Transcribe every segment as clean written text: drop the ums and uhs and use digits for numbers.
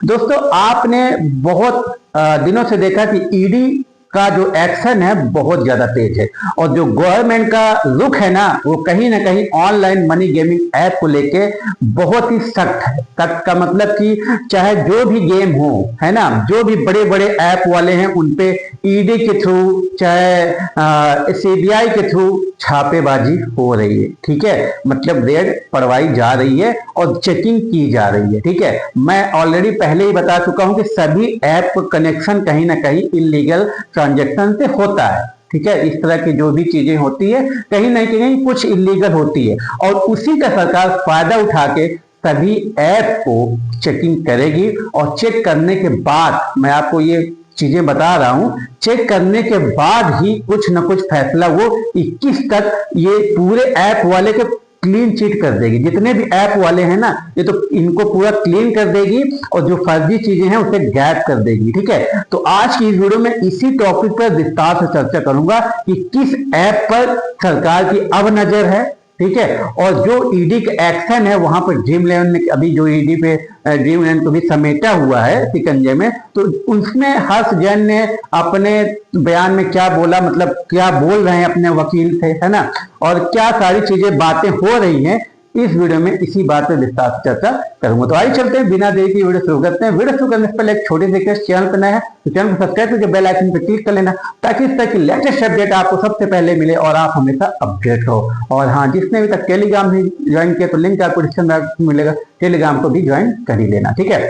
दोस्तों आपने बहुत दिनों से देखा कि ईडी का जो एक्शन है बहुत ज्यादा तेज है और जो गवर्नमेंट का रुख है ना वो कहीं ना कहीं ऑनलाइन मनी गेमिंग ऐप को लेके बहुत ही सख्त है। सख्त का मतलब कि चाहे जो भी गेम हो, है ना, जो भी बड़े बड़े ऐप वाले हैं उन पे ईडी के थ्रू चाहे सीबीआई के थ्रू छापेबाजी हो रही है। ठीक है, मतलब रेड पड़वाई जा रही है और चेकिंग की जा रही है। ठीक है, मैं ऑलरेडी पहले ही बता चुका हूं कि सभी ऐप कनेक्शन कहीं ना कहीं इलीगल ट्रांजैक्शन से होता है। ठीक है, इस तरह की जो भी चीजें होती है कहीं ना कहीं कुछ इलीगल होती है और उसी का सरकार फायदा उठा के सभी ऐप को चेकिंग करेगी और चेक करने के बाद, मैं आपको ये चीजें बता रहा हूं, चेक करने के बाद ही कुछ ना कुछ फैसला वो 21 तक ये पूरे ऐप वाले के क्लीन चिट कर देगी। जितने भी ऐप वाले हैं ना ये तो इनको पूरा क्लीन कर देगी और जो फर्जी चीजें हैं उसे गैप कर देगी। ठीक है, तो आज की इस वीडियो में इसी टॉपिक पर विस्तार से चर्चा करूंगा कि किस ऐप पर सरकार की अब नजर है। ठीक है, और जो ईडी का एक्शन है वहां पर ड्रीम इलेवन ने अभी जो ईडी पे ड्रीम इलेवन को भी समेटा हुआ है शिकंजे में, तो उसमें हर्ष जैन ने अपने बयान में क्या बोला, मतलब क्या बोल रहे हैं अपने वकील से, है ना, और क्या सारी चीजें बातें हो रही हैं, इस वीडियो में इसी बात पर विस्तार से चर्चा करूंगा। तो आइए चलते हैं, बिना देरी की वीडियो शुरू करते हैं। वीडियो शुरू करने से पहले एक छोटी सी रिक्वेस्ट, चैनल पर नया है तो चैनल को सब्सक्राइब करके बेल आइकन पर क्लिक कर लेना ताकि इस तरह की लेटेस्ट अपडेट आपको सबसे पहले मिले और आप हमेशा अपडेट हो। और हाँ, जिसने अभी तक टेलीग्राम भी ज्वाइन किया तो लिंक आपको डिस्क्रिप्शन में मिलेगा, टेलीग्राम को भी ज्वाइन कर ही लेना। ठीक है,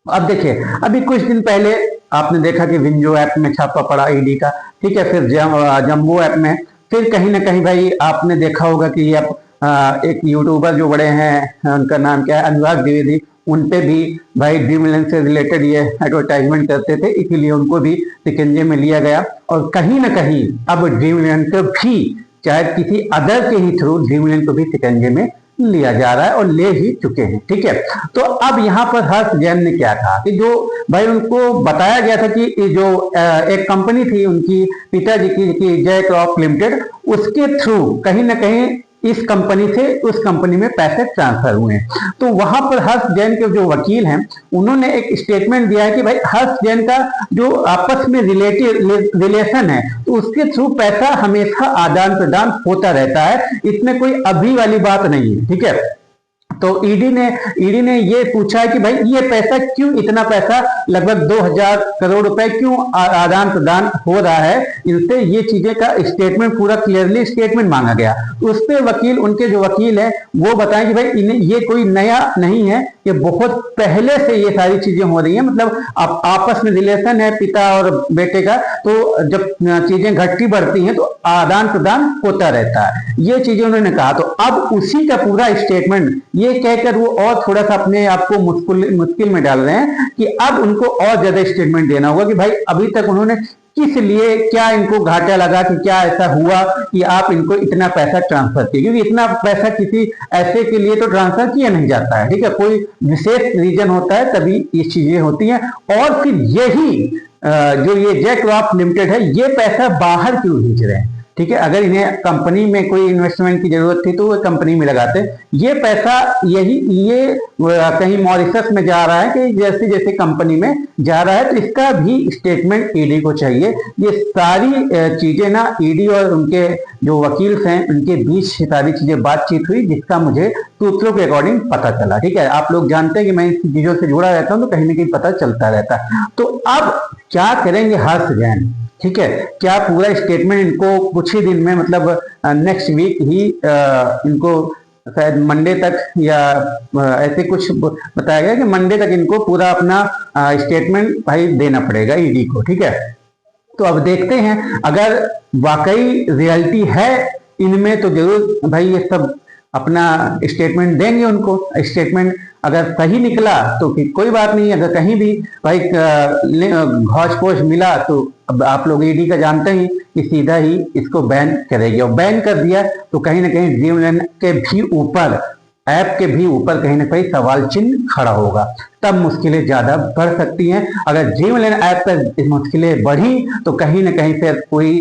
अब देखिए, अभी कुछ दिन पहले आपने देखा कि विंजो ऐप में छापा पड़ा ईडी का। ठीक है, फिर जम्बो ऐप में, फिर कहीं ना कहीं भाई आपने देखा होगा कि ये एक यूट्यूबर जो बड़े हैं उनका नाम क्या है, अनुराग द्विवेदी, उन पे भी भाई ड्रीम इलेवन से रिलेटेड ये एडवर्टाइजमेंट करते थे, इसीलिए उनको भी शिकंजे में लिया गया। और कहीं ना कहीं अब ड्रीम इलेवन को भी चाहे किसी अदर के ही थ्रू ड्रीम इलेवन को भी शिकंजे में लिया जा रहा है और ले ही चुके हैं। ठीक है, तो अब यहाँ पर हर्ष जैन ने क्या कहा कि जो भाई उनको बताया गया था कि जो एक कंपनी थी उनकी पिताजी की जय क्रॉप लिमिटेड, उसके थ्रू कहीं ना कहीं इस कंपनी से उस कंपनी में पैसे ट्रांसफर हुए हैं। तो वहां पर हर्ष जैन के जो वकील हैं उन्होंने एक स्टेटमेंट दिया है कि भाई हर्ष जैन का जो आपस में रिलेशन है तो उसके थ्रू पैसा हमेशा आदान प्रदान होता रहता है, इसमें कोई अभी वाली बात नहीं है। ठीक है, तो ईडी ने ये पूछा है कि भाई ये पैसा क्यों, इतना पैसा लगभग 2000 करोड़ रुपए क्यों आदान प्रदान हो रहा है, इनसे ये चीजें का स्टेटमेंट, पूरा क्लियरली स्टेटमेंट मांगा गया। तो उस पर वकील, उनके जो वकील है वो बताएं कि भाई इन्हें ये कोई नया नहीं है, ये बहुत पहले से ये सारी चीजें हो रही है, मतलब आपस में रिलेशन है पिता और बेटे का, तो जब चीजें घटती बढ़ती हैं तो आदान प्रदान होता रहता है, ये चीजें उन्होंने कहा। तो अब उसी का पूरा स्टेटमेंट ये कहकर वो और थोड़ा सा अपने आप को मुश्किल में डाल रहे हैं कि अब उनको और ज्यादा स्टेटमेंट देना होगा कि भाई अभी तक उन्होंने किस लिए, क्या इनको घाटा लगा कि क्या ऐसा हुआ कि आप इनको इतना पैसा ट्रांसफर किए, क्योंकि इतना पैसा किसी ऐसे के लिए तो ट्रांसफर किया नहीं जाता है। ठीक है, कोई विशेष रीजन होता है तभी ये चीजें होती हैं। और फिर यही जो ये जय क्रॉप लिमिटेड है ये पैसा बाहर क्यों भेज रहे हैं। ठीक है, अगर इन्हें कंपनी में कोई इन्वेस्टमेंट की जरूरत थी तो वो कंपनी में लगाते, ये पैसा ये कहीं मॉरिशस में जा रहा है कि जैसे जैसे कंपनी में जा रहा है, तो इसका भी स्टेटमेंट ईडी को चाहिए। ये सारी चीजें ना ईडी और उनके जो वकील हैं उनके बीच सारी चीजें बातचीत हुई, जिसका मुझे सूत्रों के अकॉर्डिंग पता चला। ठीक है, आप लोग जानते हैं कि मैं इन चीजों से जुड़ा रहता हूं तो कहीं ना कहीं पता चलता रहता है। तो अब क्या करेंगे हर्ष जैन, ठीक है, क्या पूरा स्टेटमेंट इनको कुछ ही दिन में, मतलब नेक्स्ट वीक ही इनको शायद मंडे तक या ऐसे कुछ बताया गया कि मंडे तक इनको पूरा अपना स्टेटमेंट भाई देना पड़ेगा ईडी को। ठीक है, तो अब देखते हैं अगर वाकई रियलिटी है इनमें तो जरूर भाई ये सब अपना स्टेटमेंट देंगे उनको। स्टेटमेंट अगर सही निकला तो फिर कोई बात नहीं, अगर कहीं भी भाई घोष पोष मिला तो अब आप लोग ईडी का जानते ही कि सीधा ही इसको बैन करेगी, और बैन कर दिया तो कहीं ना कहीं ड्रीम इलेवन के भी ऊपर, ऐप के भी ऊपर कहीं ना कहीं सवाल चिन्ह खड़ा होगा, तब मुश्किलें ज्यादा बढ़ सकती हैं। अगर ड्रीम इलेवन ऐप पर मुश्किलें बढ़ी तो कहीं ना कहीं फिर कोई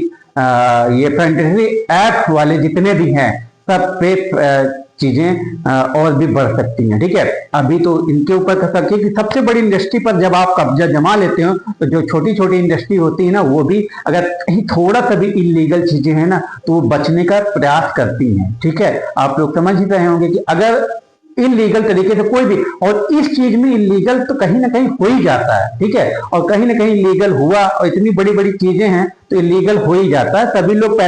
ये फैंटेसी ऐप वाले जितने भी हैं सब पे चीजें और भी बढ़ सकती हैं। ठीक है, अभी तो इनके ऊपर कर सकते कि सबसे बड़ी इंडस्ट्री पर जब आप कब्जा जमा लेते हो तो जो छोटी छोटी इंडस्ट्री होती है ना, वो भी अगर कहीं थोड़ा सा भी इलीगल चीजें हैं ना तो वो बचने का प्रयास करती हैं। ठीक है, आप लोग समझ ही रहे होंगे कि अगर इलीगल तरीके से कोई भी, और इस चीज में इलीगल तो कहीं ना कहीं हो ही जाता है। ठीक है, और कहीं ना कहीं लीगल हुआ, और इतनी बड़ी बड़ी चीजें हैं तो इलीगल हो ही जाता है। सभी लोग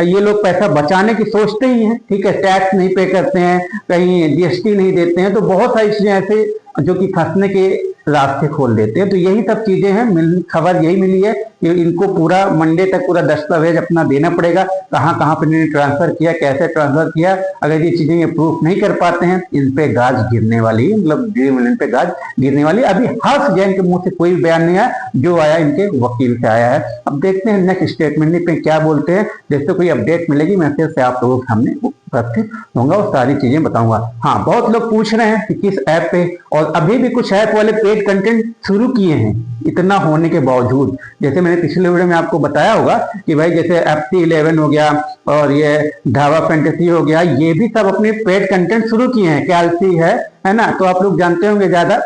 ये लोग पैसा बचाने की सोचते ही हैं। ठीक है, टैक्स नहीं पे करते हैं, कहीं जीएसटी नहीं देते हैं, तो बहुत सारी चीजें ऐसे जो कि फंसने के रास्ते खोल देते हैं। तो यही सब चीजें हैं। खबर यही मिली है कि इनको पूरा मंडे तक पूरा दस्तावेज अपना देना पड़ेगा, कहाँ कहाँ पर इन्होंने ट्रांसफर किया, कैसे ट्रांसफर किया। अगर ये चीजें ये प्रूफ नहीं कर पाते हैं, इन पे गाज गिरने वाली है, मतलब ड्रीम इलेवन पे गाज गिरने वाली। अभी हर्ष जैन के मुंह से कोई बयान नहीं आया, जो आया इनके वकील से आया है। अब देखते हैं नेक्स्ट स्टेटमेंट पे क्या बोलते हैं। जैसे कोई अपडेट मिलेगी मैं फिर से आप लोगों के सामने उपस्थित होऊंगा और सारी चीजें बताऊंगा। हाँ, बहुत लोग पूछ रहे हैं कि किस ऐप पे, और अभी भी कुछ ऐप वाले पेड कंटेंट शुरू किए हैं इतना होने के बावजूद। जैसे मैंने पिछले वीडियो में आपको बताया होगा कि भाई जैसे FC11 हो गया और ये ढाबा फैंटेसी हो गया, ये भी सब अपने पेड कंटेंट शुरू किए हैं। कैल्सी है ना, तो आप लोग जानते होंगे ज्यादा।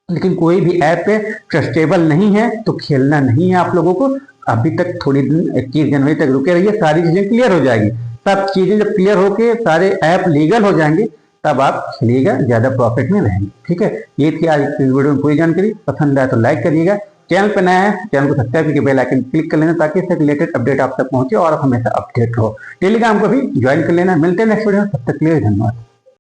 लेकिन कोई भी ऐप पे ट्रस्टेबल नहीं है तो खेलना नहीं है आप लोगों को। अभी तक थोड़ी दिन 21 जनवरी तक रुके रहिए, सारी चीजें क्लियर हो जाएगी। सब चीजें जब क्लियर होके सारे ऐप लीगल हो जाएंगे तब आप खेलिएगा, ज्यादा प्रॉफिट में रहेंगे। ठीक है, ये थी आज की वीडियो में पूरी जानकारी। पसंद आए तो लाइक करिएगा, चैनल पर नया है चैनल को सब्सक्राइब करके बेल आइकन क्लिक कर लेना ताकि इससे रिलेटेड अपडेट आप तक पहुंचे और हमेशा अपडेट हो। टेलीग्राम को भी ज्वाइन कर लेना। मिलते हैं नेक्स्ट वीडियो में, तब तक के लिए धन्यवाद।